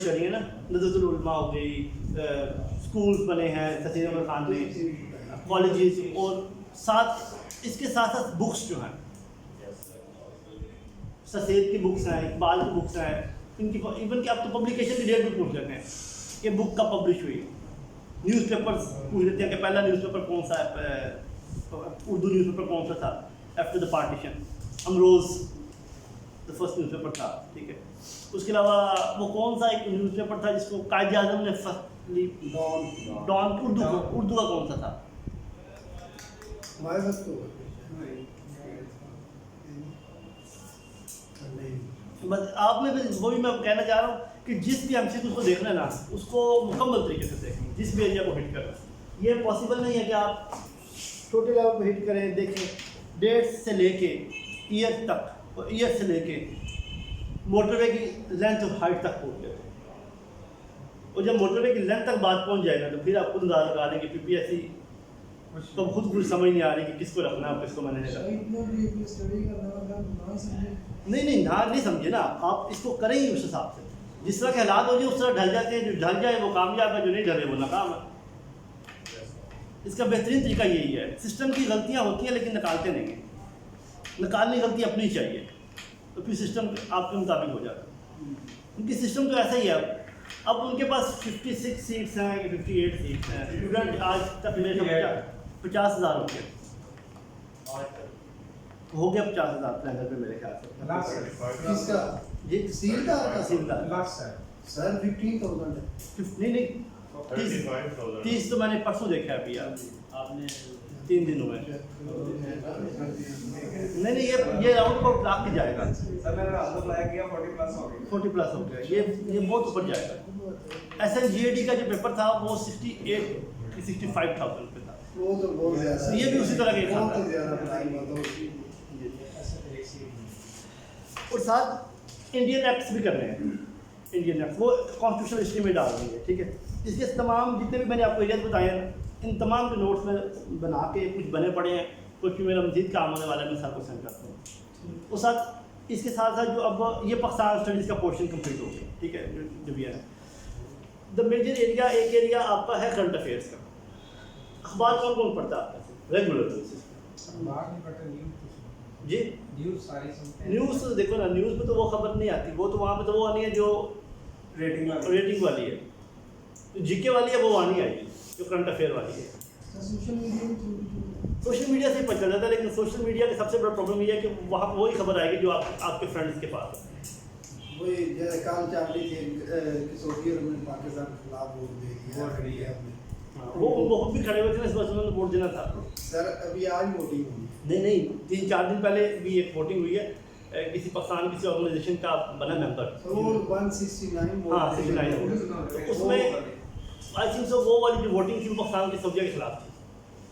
करिए ना, नज़रतुल उलमा हो गई, स्कूल्स बने हैं तहसील अहमद खान में, कॉलेजेस, और साथ इसके साथ साथ बुक्स जो हैं, ससेद की बुक्स हैं, इकबाल की बुक्स हैं, इनकी इवन कि आप तो पब्लिकेशन की डेट भी पूछ लेते हैं कि बुक कब पब्लिश हुई। न्यूज़पेपर्स पूछ लेते हैं कि पहला न्यूज़पेपर कौन सा है, उर्दू न्यूज़पेपर कौन सा था after the partition. Amroz the first newspaper था, ठीक है। उसके अलावा वो कौन सा एक न्यूज़पेपर था जिसको कायद आज़म ने डॉन उर्दू का कौन सा था? बस आप में वो भी मैं कहना चाह रहा हूँ कि जिस भी एमसीक्यू को देखना है ना, उसको मुकम्मल तरीके से देखें, जिस भी एरिया को हिट करना है। ये पॉसिबल नहीं है कि आप छोटे लेवल पर हिट करें। देखें, डेट से लेके ईयर तक, और ईयर से लेके मोटरवे की लेंथ और हाइट तक पहुँच गए। और जब मोटरवे की लेंथ तक बात पहुँच जाएगा तो फिर आप खुद अंदाजा लगा लेंगे कि पीपीएससी तो खुद कुछ समझ नहीं आ रही कि किसको रखना है और किसको मैंने नहीं रखना। नहीं ना, नहीं समझे ना आप, इसको करें ही उस हिसाब से। जिस तरह के हालात हो जाए उस तरह ढल जाते हैं। जो ढल जाए वो कामयाब है, जो नहीं ढले वो नाकाम है। इसका बेहतरीन तरीका यही है। सिस्टम की गलतियाँ होती हैं लेकिन निकालते नहीं हैं। निकालनी गलती अपनी चाहिए तो फिर सिस्टम आपके मुताबिक हो जाता है। उनकी सिस्टम तो ऐसा ही है। अब उनके पास 56 सीट्स हैं कि 58 सीट्स हैं। स्टूडेंट आज तक मेरे 50,000 हो गया, हो गया 50,000 प्लानर पे मेरे ख्याल से। किसका? ये तहसीलदार सर 15,000 है। नहीं 30 तो मैंने परसों देखा है अभी यार, आपने 3 दिन हुए। नहीं ये राउंड अबाउट लाख के जाएगा। सर मैंने रात को अप्लाई किया 40 प्लस हो गया। 40 प्लस हो गया। ये बहुत ऊपर जाएगा। SNGAD का जो पेपर था वो 68 कि 65,000 पे था। वो तो बहुत ज़्यादा है। ये भी उसी तरह के बहुत ही ज़्यादा प्राइम है। और साथ इंडियन एक्ट्स भी कर रहे हैं। इंडियन एक्ट वो कॉन्स्टिट्यूशनल हिस्ट्री में डाल देंगे, ठीक है। इसके तमाम जितने भी मैंने आपको एरियाज बताए हैं, इन तमाम के नोट्स में बना के कुछ बने पड़े हैं, कुछ भी मेरा मजीद काम होने वाला है, मैं सर को सेंड करता हूँ। और साथ इसके साथ साथ जो अब ये पाकिस्तान स्टडीज़ का पोर्शन कंप्लीट हो गया, ठीक है, जो भी है। द मेजर एरिया, एक एरिया आपका है करंट अफेयर्स का। अखबार कौन कौन पढ़ता है आपका रेगुलर बेसिस जी? न्यूज़ देखो ना, न्यूज़ में तो वो खबर नहीं आती, वो तो वहाँ पे तो वो आनी है जो रेटिंग वाली है, जो जीके वाली है वो आनी आएगी, जो करंट अफेयर वाली है। सोशल मीडिया से ही पता चल जाता है, लेकिन सोशल मीडिया की सबसे बड़ा प्रॉब्लम ये है कि वहाँ वही खबर आएगी जो आपके फ्रेंड्स के पास है। वही जैसे काल चावली थी कि सोफिया ने पाकिस्तान के खिलाफ वोट दे दिया। वो खुद भी खड़े हुए थे ना, इस बार उन्होंने वोट देना था। सर अभी आज वोटिंग हुई। नहीं 3-4 दिन पहले भी एक वोटिंग हुई है, किसी पाकिस्तान किसी ऑर्गेनाइजेशन का बना मेंबर। वो 169 हाँ 69। तो उसमें आई थिंक सो वो वाली जो वोटिंग थी वो पाकिस्तान की सऊदीया के खिलाफ थी।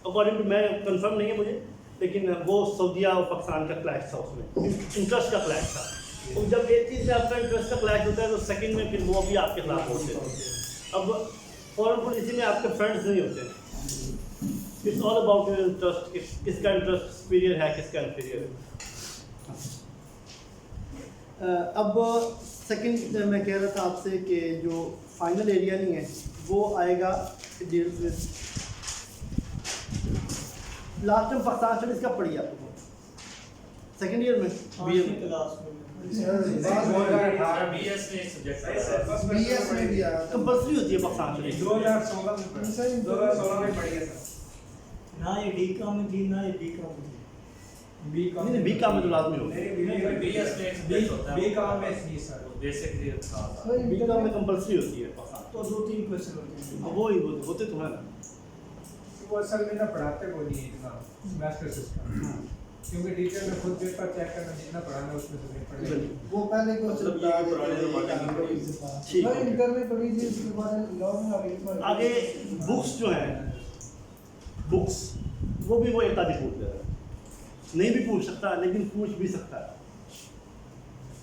अकॉर्डिंग टू, मैं कंफर्म नहीं है मुझे, लेकिन वो सऊदीया और पाकिस्तान का क्लैश था, उसमें इंटरेस्ट का क्लैश था। और जब एक चीज़ में आपका इंटरेस्ट का क्लैश होता है तो सेकंड में फिर वो भी आपके खिलाफ होते हैं। अब फॉरेन पॉलिसी में आपके फ्रेंड्स नहीं होते। It's all about your interest, किसका इंटरेस्ट सुपीरियर है, किसका इन्फीरियर है। अब सेकंड मैं कह रहा था आपसे कि जो फाइनल एरिया नहीं है वो आएगा deals with last time Pakistan studies का पढ़ी आपको सेकंड ईयर में BA BS में भी आया। कंपल्सरी होती है पाकिस्तान स्टडीज़। 2016 में पढ़ी है सर। ना ये डी काम में थी, ना ये बी काम में थी। नहीं बी काम में तो लाजमी होगा। बी काम में थी सर। बी काम में कंपल्सरी होती है पाकिस्तान। तो 2-3 क्वेश्चन होते हैं। अब वो ही होते तो है ना। वो असल में ना पढ़ाते को नहीं इतना मास्टर सिस्टम, क्योंकि टीचर ने खुद पेपर चेक करना, जितना पढ़ाना उसमें से नहीं पढ़ना। वो पहले को मतलब बता ये पुराने ज़माने देते ठीक हैं। है। इंटर में पढ़ी थी, उसके बाद लॉ में आ गई। आगे बुक्स जो हैं, बुक्स वो भी वो एक आधी पूछ ले रहा है, नहीं भी पूछ सकता लेकिन पूछ भी सकता है।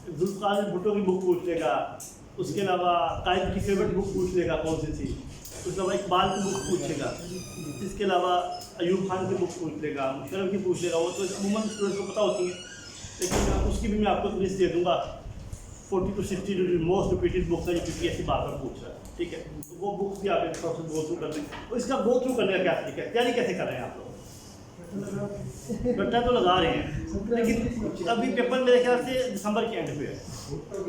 जुल्फ़िकार भुट्टो की बुक पूछ लेगा, उसके अलावा कायद की फेवरेट बुक पूछ लेगा कौन सी थी, उसके अलावा इकबाल की बुक पूछेगा, इसके अलावा अयूब खान की बुक पूछ लेगा, मुशर्रफ की पूछ लेगा। वो तो अमूमन स्टूडेंट्स को पता होती है, लेकिन उसकी भी मैं आपको लिस्ट दे दूँगा 40 to 60 मोस्ट रिपीटेड बुक्स हैं जो PPSC बार बार पूछ रहा है, ठीक है। तो वो बुक्स भी आप एक थोड़ा सा गो थ्रू कर दें। और इसका गो थ्रू करने का क्या तरीका है, तैयारी कैसे कर रहे हैं आप लोग? गट्टा तो लगा रहे हैं, लेकिन अभी पेपर मेरे ख्याल से दिसंबर के एंड पे है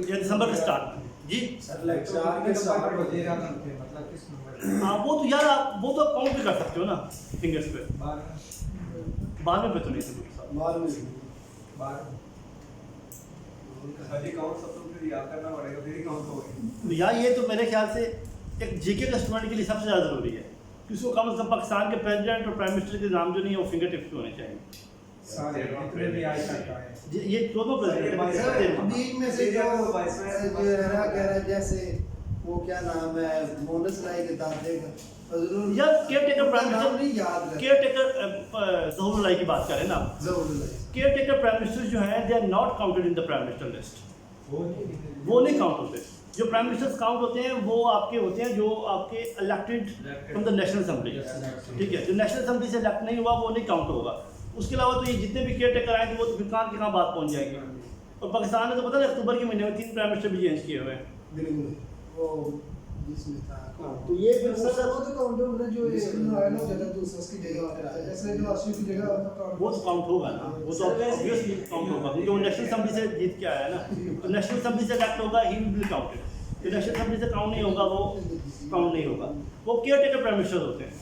या दिसंबर के स्टार्ट में। जी सर लेक्चर के साथ मतलब किस नंबर हाँ, वो तो यार आप वो तो काउंट भी कर सकते हो ना फिंगर्स पे। 12वें पे तो नहीं थे साहब। बाद में अभी काउंट सब तो फिर याद करना पड़ेगा, फिर ही काउंट होगा। तो यार ये तो मेरे ख्याल से एक जीके का स्टूडेंट के लिए सबसे ज़्यादा ज़रूरी है कि उसको कम से कम पाकिस्तान के प्रेसिडेंट और प्राइम मिनिस्टर के नाम जो नहीं है वो फिंगर टिप्स पे होने चाहिए। सारे जितने भी आज तक आए ये दोनों प्रेसिडेंट बीच में से जो रहना कह रहा है, जैसे वो क्या नाम है मोनस राय के दादे का फजलुल यार केयर टेकर प्राइम नाम नहीं मिनिस्टर याद केयर टेकर ज़हूरुल्लाह की बात करें ना, जरूर केयर टेकर प्राइम मिनिस्टर जो हैं they are not counted in the prime minister list. वो नहीं काउंट होते। जो प्राइम मिनिस्टर्स काउंट होते हैं वो आपके होते हैं जो आपके elected from the national assembly, ठीक है। जो नेशनल असेंबली से इलेक्ट नहीं हुआ वो नहीं काउंट होगा। उसके अलावा तो ये जितने भी केयर टेकर आएंगे वो तो फिर कहाँ की कहाँ बात पहुँच जाएगी। और पाकिस्तान ने तो पता है अक्टूबर के महीने में 3 प्राइम मिनिस्टर भी चेंज किए हुए हैं। बिल्कुल वो जिसमें था तो ये फिर सर वो तो काउंट होगा जो ये आया ना जगह दूसरा उसकी जगह आता है, जैसे जो आशिफ की जगह आता है वो तो काउंट होगा ना, वो तो ऑब्वियसली काउंट होगा क्योंकि वो नेशनल असेंबली से जीत के आया है ना। तो नेशनल असेंबली से इलेक्ट होगा ही विल बी काउंटेड। जो नेशनल असेंबली से काउंट नहीं होगा वो काउंट नहीं होगा। वो केयर टेकर प्राइम मिनिस्टर होते हैं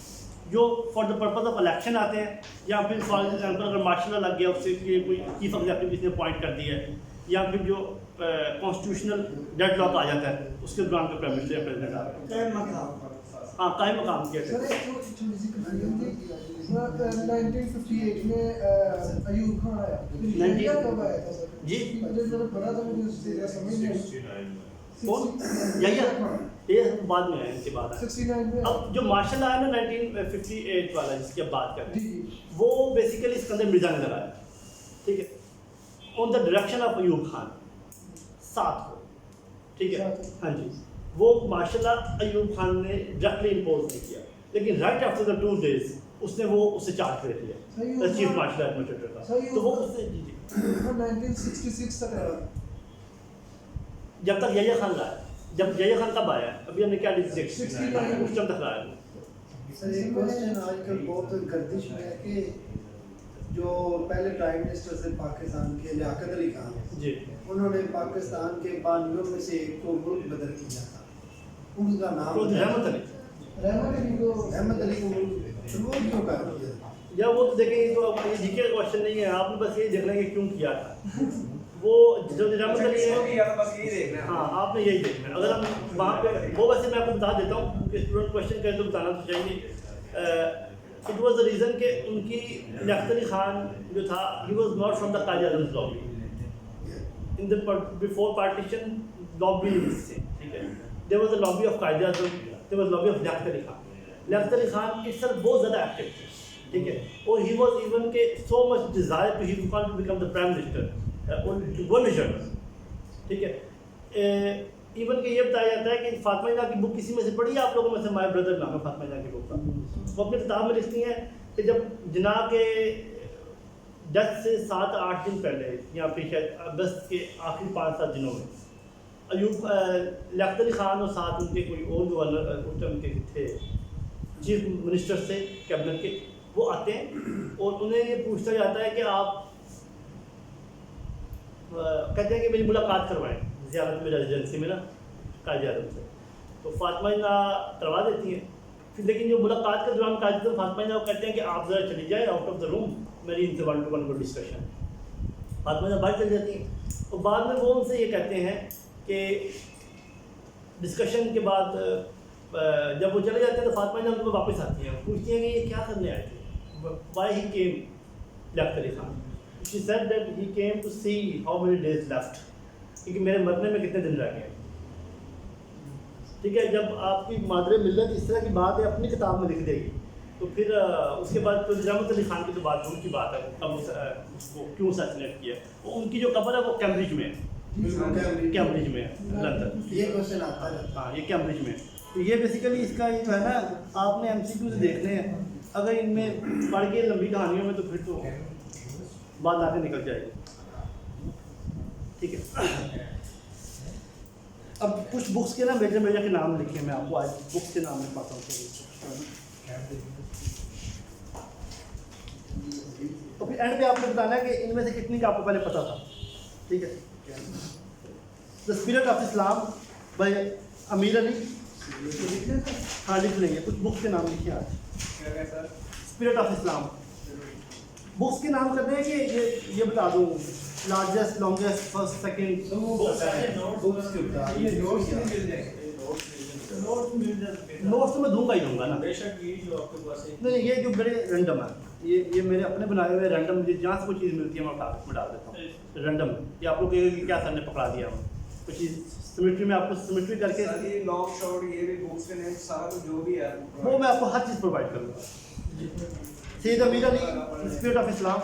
जो for the purpose of election आते हैं, या फिर फॉर एग्जाम्पल अगर मार्शल लॉ लग गया उससे लिए कोई चीफ एग्जीक्यूटिव किसी ने अपॉइंट कर दिया है, या फिर जो कॉन्स्टिट्यूशनल डेडलॉक आ जाता है उसके दौरान का प्राइम मिनिस्टर या प्रेसिडेंट आता है। हाँ कायम मकाम किया सर एक छोटी सी कंफ्यूजन थी। 1958 में अयूब खान आया, इंडिया कब आया था सर? जी मुझे जरा पढ़ा था, मुझे सीधा समझ नहीं आया। कौन ये बाद में है, इनके बाद है। 69 में अब जो मार्शल आया ना 1958 वाला जिसकी अब बात कर रहे जी हैं, वो बेसिकली सिकंदर मिर्जा ने लगाया, ठीक है, on the direction of Ayub Khan 7 को, ठीक है। हाँ जी, वो मार्शल अयूब खान ने डायरेक्टली इम्पोज नहीं किया, लेकिन राइट आफ्टर द 2 days उसने वो उससे चार्ज कर लिया चीफ मार्शल एडमिनिस्ट्रेटर का। तो वो उससे 1966 तक रहा। जब तक यहिया खान लाया, जब यहिया खान कब आया, अभी हमने क्या डिस्ट्रिक्ट उस टाइम तक लाया। सर एक क्वेश्चन आजकल बहुत गर्दिश में है कि जो पहले प्राइम मिनिस्टर थे पाकिस्तान के लियाकत अली खान जी, उन्होंने पाकिस्तान के बानियों में से एक को मुल्क बदल किया था, उनका नाम तो रहमत अली अहमद अली को मुल्क वो क्यों कर दिया? या वो तो देखें, ये तो अब ये जीके का क्वेश्चन नहीं है, आपने बस ये देखना है कि क्यों किया था। वो जो रहमत अली है, बस यही देखना है। हाँ आपने यही देखना है। अगर हम वहाँ पे वो वैसे मैं आपको बता देता हूँ कि स्टूडेंट क्वेश्चन करें तो बताना तो चाहिए। इट वाज द रीज़न कि उनकी लियाकत अली खान जो था he was not from the Quaid-e-Azam lobby in the before partition lobby, ठीक है। There was the lobby of Quaid-e-Azam, there was lobby of Liaquat Ali Khan. Liaquat Ali Khan itself बहुत ज़्यादा एक्टिव थे, ठीक है। और ही वाज इवन के so much desire to he want to become the prime minister one vision, ठीक है। इवन के ये बताया जाता है कि फातिमा जिन्ना की बुक किसी में से पढ़ी है आप लोगों में से? माय ब्रदर नाम है फातिमा जिन्ना की बुक का। वो अपनी किताब में लिखती हैं कि जब जिन्ना के डेथ से 7-8 दिन पहले या फिर शायद अगस्त के आखिरी 5-7 दिनों में अयूब लियाकत अली खान और साथ उनके कोई और गवर्नर उस टाइम के थे चीफ मिनिस्टर से कैबिनेट के, वो आते हैं और उन्हें ये पूछा जाता है कि आप कहते हैं कि मेरी मुलाकात करवाएं ज़ियारत में रेजिडेंसी में ना कायद-ए-आज़म से। तो फातिमा जिन्ना करवा देती हैं, फिर लेकिन जो मुलाकात के दौरान कायद-ए-आज़म फातिमा जिन्ना को कहते हैं कि आप ज़रा चली जाए आउट ऑफ द रूम, मेरी इनसे 1-to-1 डिस्कशन। फातिमा जिन्ना बाहर चली जाती हैं और बाद में वो उनसे ये कहते हैं कि डिस्कशन के बाद जब वो चले जाते हैं तो फातिमा जिन्ना उनको वापस आती हैं, पूछती हैं कि ये क्या करने आए थे, why he came Liaquat Ali Khan. She said that he came to see how many days left, क्योंकि मेरे मरने में कितने दिन रह गए, ठीक है। जब आपकी मादरे मिल्लत इस तरह की बात है अपनी किताब में लिख देगी तो फिर उसके बाद तो रहमत अली खान की तो बात दूर की बात है, कब उसको क्यों असैसिनेट किया। वो उनकी जो कब्र है वो कैम्ब्रिज में है, कैम्ब्रिज में है लंदन। ये क्वेश्चन आता है। हाँ ये कैम्ब्रिज में है। तो ये बेसिकली इसका ये जो है ना आपने MCQ से देखने हैं, अगर इनमें पढ़ के लंबी कहानियों में तो फिर तो बात आगे निकल जाएगी, ठीक है। अब कुछ बुक्स के ना मेजर मेजर के नाम लिखे मैं आपको आज बुक्स के नाम लिखवाता हूँ। तो फिर एंड पे आपको बताना है कि इनमें से कितनी का आपको पहले पता था। ठीक है। The spirit of Islam by अमीर अली। हाँ लिख लेंगे, कुछ बुक्स के नाम लिखिए आज। क्या है sir? Spirit of Islam. Books के नाम करते हैं कि ये बता दूँ, largest, longest, first, second. Books के बता ये नोट्स नहीं मिल जाएंगे। नोट्स तो मैं दूंगा ही दूंगा ना। बेशक ये जो आपके पास है नहीं, ये जो मेरे रैंडम है, ये मेरे अपने बनाए हुए रैंडम, मुझे जहाँ से कोई चीज़ मिलती है मैं उठा में डाल देता हूँ रैंडम। ये आप लोग कहेंगे कि क्या सर ने पकड़ा दिया हमें कुछ चीज़ सिमेट्री में, आपको सिमेट्री करके सर ये लॉन्ग शॉट ये भी बुक्स के नेम सारा कुछ जो भी है वो मैं आपको हर चीज़ प्रोवाइड करूँगा। सैयद अमीर Ali, spirit of Islam.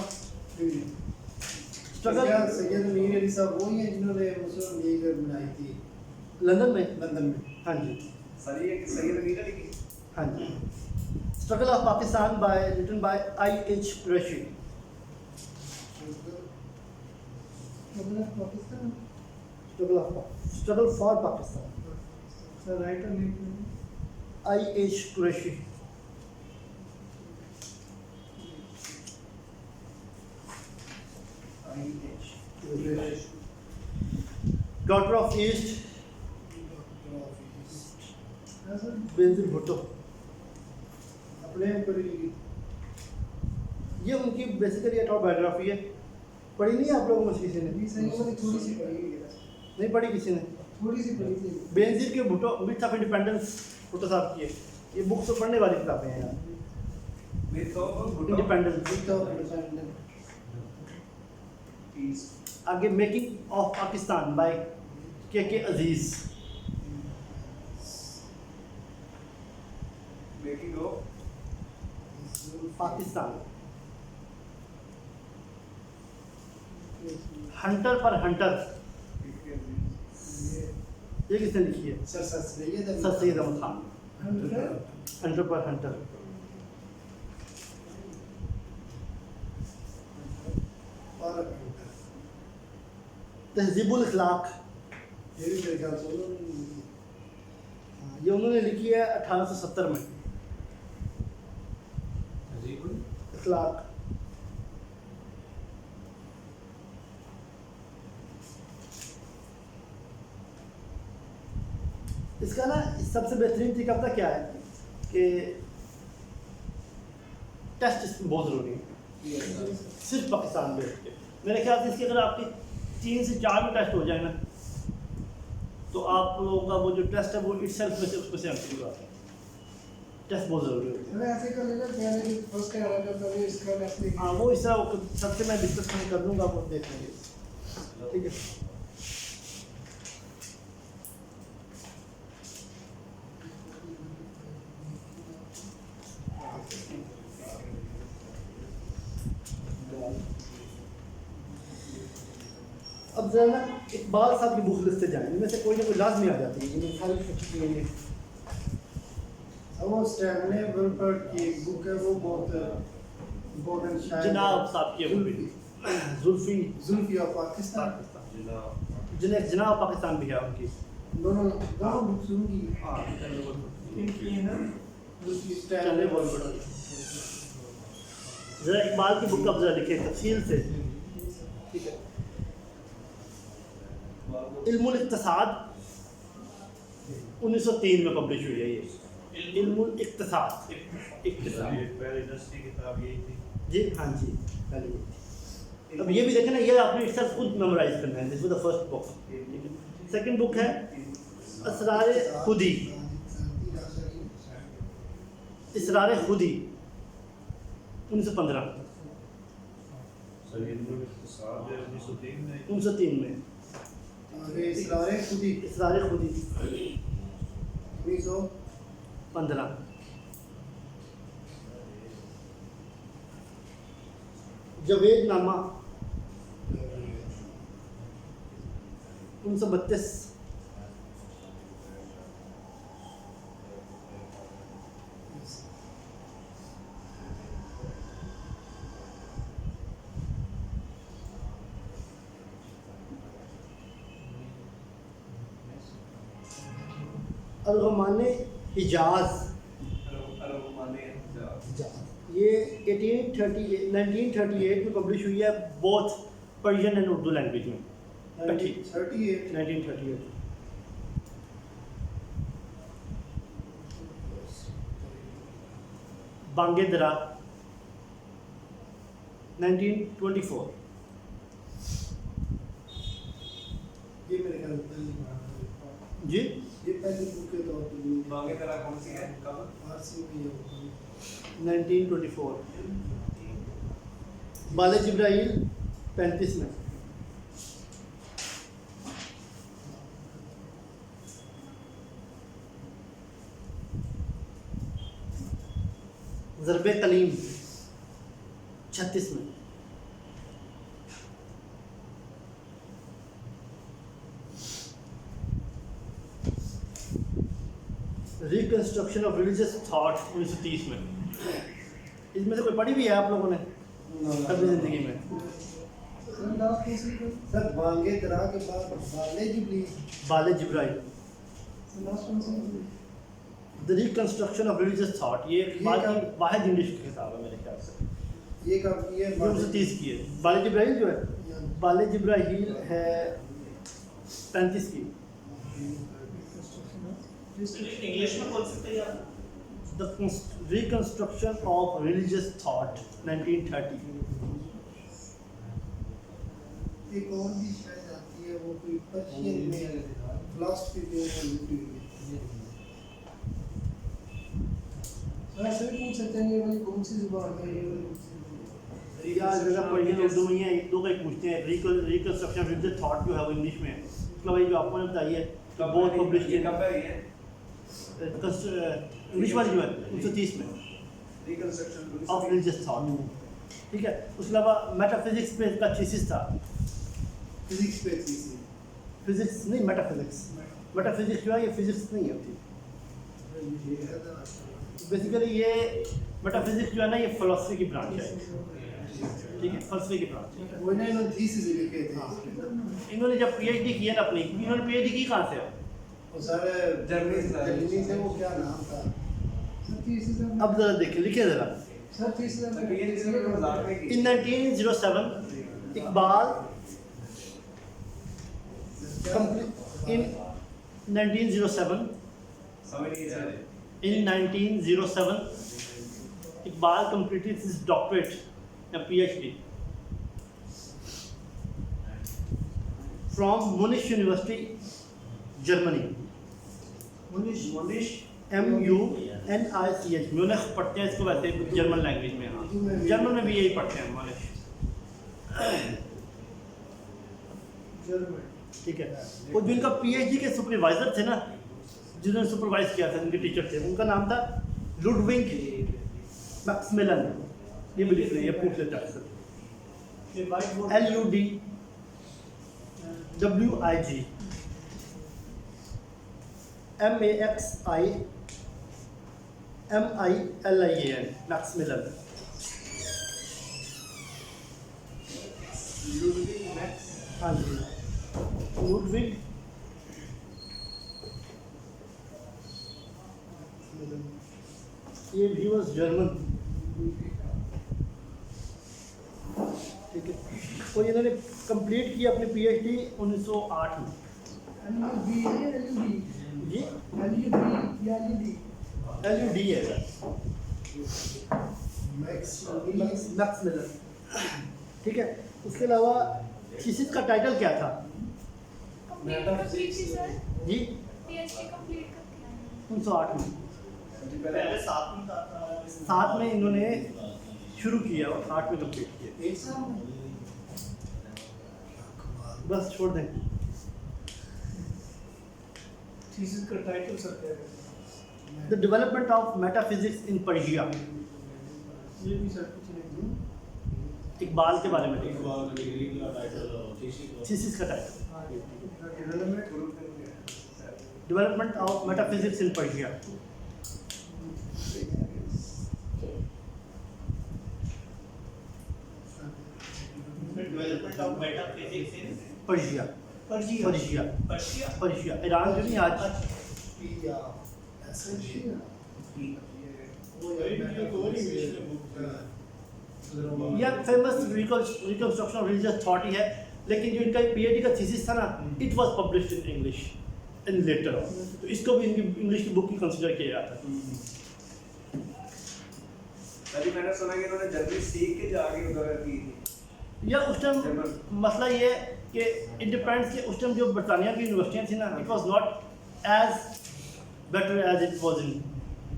Struggle Syed अमीर अली साहब वही हैं जिन्होंने मुस्लिम लीग बनाई थी लंदन में। लंदन में। हाँ जी, सर ये सैयद अमीर अली की हाँ जी। Struggle of Pakistan by written by I.H. Rashid. Pakistan struggle for Pakistan sir writer लिख I.H. Qureshi. Daughter of east Benazir Bhutto. अपने ऊपर ही ये उनकी बेसिकली ऑटोबायोग्राफी है। पढ़ी नहीं है आप लोगों में से किसी ने? अभी सही मैंने थोड़ी सी पढ़ी हुई है, नहीं पढ़ी किसी ने? थोड़ी सी पढ़ी थी। बेनजीर के Bhutto, myth of independence, Bhutto साहब की है। ये बुक्स तो पढ़ने वाली किताबें हैं यार। Myth of independence. तो इंडिपेंडेंट पीस आगे making of Pakistan by K Aziz. Making of Pakistan. Hunter पर हंटर, ये किसने लिखी है? Sir Syed sir Syed Ahmad Khan. Hundred Hunter पर हंटर। और तहजीबुल इखलाक, ये भी मेरे ख्याल से उन्होंने ये उन्होंने लिखी है 1870 में। इखलाक। इसका ना सबसे बेहतरीन तरीका पता क्या है कि टेस्ट बहुत ज़रूरी है, सिर्फ पाकिस्तान में के। मेरे ख्याल से इसके अगर आपके 3 से 4 भी टेस्ट हो जाए ना, तो आप लोगों का वो जो टेस्ट है वो इटसेल्फ में से उसमें से एमसीक्यू आता है। टेस्ट बहुत ज़रूरी होती है। मैंने ऐसे कर लेना, मैंने जो फर्स्ट टाइम आया था तभी इसका नेक्स्ट लिखा। हाँ, वो इस तरह सबसे मैं डिस्कस कर दूंगा, वो देख लेंगे। ठीक है। अब जरा ना इकबाल साहब की बुक लिस्ट से जाएं, इनमें से कोई ना कोई लाजमी आ जाती है। ये सारी फिक्र है। वो स्टैनले विलपर्ट की एक बुक है, वो बहुत इम्पोर्टेंट शायद जनाब साहब की है वो भी। जुल्फी जुल्फी ऑफ पाकिस्तान। जनाब पाकिस्तान भी है उनकी। दोनों बुक्स उनकी हाँ, इनकी है ना चलिए बहुत बड़ा। जरा इकबाल की बुक का जरा लिखे तफसील से। ठीक है। इल्मुल इक्तिसाद 1903 में पब्लिश हुई है ये। इल्मुल इक्तिसाद। जी हाँ जी, पहले ये थी। अब ये भी देखें ना, ये आपने इट्सेल्फ खुद मेमोराइज करना है। This was the first book. Second book है असरार खुदी। इसरार खुदी 1915 1903 में। आगे इसरार खुदी इसरार खुदी 1915 जवेद नामा 1932। अलगमाने हिजाज, ये 1938 में पब्लिश हुई है, both Persian and Urdu language में। 1938। बांगे दरा 1924। ये मेरे ख्याल में पहली बार जी ये पहली बुक के तौर पे भी बाकी तरह कौन सी है कब फारसी में ये होगा। 1924। बाले जिब्राइल 35 में। ज़रबे कलीम 36 में। रिकंस्ट्रक्शन ऑफ रिलीजियस थॉट 1930 में। इसमें से कोई पढ़ी भी है आप लोगों ने कभी जिंदगी में? सर लास्ट कौन सी? सर बांगे दरा के बाद बाले जिब्रील बाले जिब्राइल सर लास्ट कौन सी? The reconstruction of religious thought, ये वाहिद इंग्लिश की किताब है मेरे ख्याल से, ये कब की है? 1930 की है। बाले जिब्राइल जो है, बाले जिब्राइल है 35 की। इंग्लिश में बोल सकते हैं आप? The reconstruction of religious thought 1930। एक और भी शायद आती है, वो कोई पर्शियन में फिलॉसफी पे लिखी हुई है। सर ऐसे भी पूछ सकते हैं ये वाली कौन सी जुबान है ये वाली? या जगह पर्शियन उर्दू में ही है, एक दो का ही पूछते हैं। रिकंस्ट्रक्शन ऑफ रिलीजियस थॉट जो है वो इंग्लिश में है। उसके बाद जो आपको बताइए है बहुत पब्लिश ये कब है ये इंग्लिश वाली जो है 1930 में रिकंस्ट्रक्शन ऑफ रिलीजियस थॉट, ठीक है। उसके अलावा मेटाफिजिक्स पे इसका थीसिस था। फिजिक्स पे थी सी। फिजिक्स नहीं, मेटाफिजिक्स। मेटाफिजिक्स जो है ये फिजिक्स नहीं होती। ये है ना। बेसिकली ये मेटाफिजिक्स जो है ना ये फिलोसफी की ब्रांच है, ठीक है, फलसफे की ब्रांच है। वो इन्होंने थीसिस लिखे थे। इन्होंने जब पीएचडी किया ना अपनी, इन्होंने पीएचडी की कहाँ से? वो सारे जर्मनी से, वो क्या नाम था? सर 30,000 अब जरा देखिए, लिखिए जरा। Sir 30,000 in 1907 Iqbal in 1907 Iqbal completed his doctorate and PhD from Munich University, Germany. Munish MUNICH, Munich पढ़ते हैं इसको वैसे जर्मन लैंग्वेज में। हाँ, जर्मन में भी यही पढ़ते हैं मुनिश, ठीक है। और जो इनका पीएचडी के सुपरवाइजर थे ना, जिन्होंने सुपरवाइज किया था, इनके टीचर थे, उनका नाम था लुडविग मैक्समिलन। ये भी लिख रहे हैं, ये पूछ लेता है sir. LUDWIG MAXIMILIAN Maximilian. Ludwig Max. हाँ जी, लुडविग ये भी वॉज जर्मन, ठीक है। और इन्होंने कंप्लीट किया अपनी पीएचडी 1908 में। LUD है या LUD? जी LUD या LUD? LUD है मैक्समिलन। ठीक है। उसके अलावा थीसिस का टाइटल क्या था? कंप्लीट सर जी पीएचडी कंप्लीट करके 1908 में। पहले 7 में था। 7 में इन्होंने शुरू किया और 8 में कंप्लीट किया। एक साल में बस छोड़ दें। थीसिस का टाइटल सर क्या है? The development of metaphysics in Persia, ये भी सर कुछ नहीं। इकबाल के बारे में थीसिस का title development of metaphysics in Persia. Development of metaphysics in Persia, Persia. Persia, Persia. Persia Iran जो नहीं आज, या यह famous reconstruction of religious thought ही है, लेकिन जो इनका पीएचडी का थीसिस था ना, it was published in English in letter, तो इसको भी इनकी इंग्लिश की बुक ही कंसीडर किया जाता है। अभी मैंने सुना कि इन्होंने जर्मनी सीख के जाके उधर की थी। या उस टाइम मसला ये है कि इंडिपेंडेंस के उस टाइम जो बरतानिया की यूनिवर्सिटियाँ थी ना, it was not as better as it was in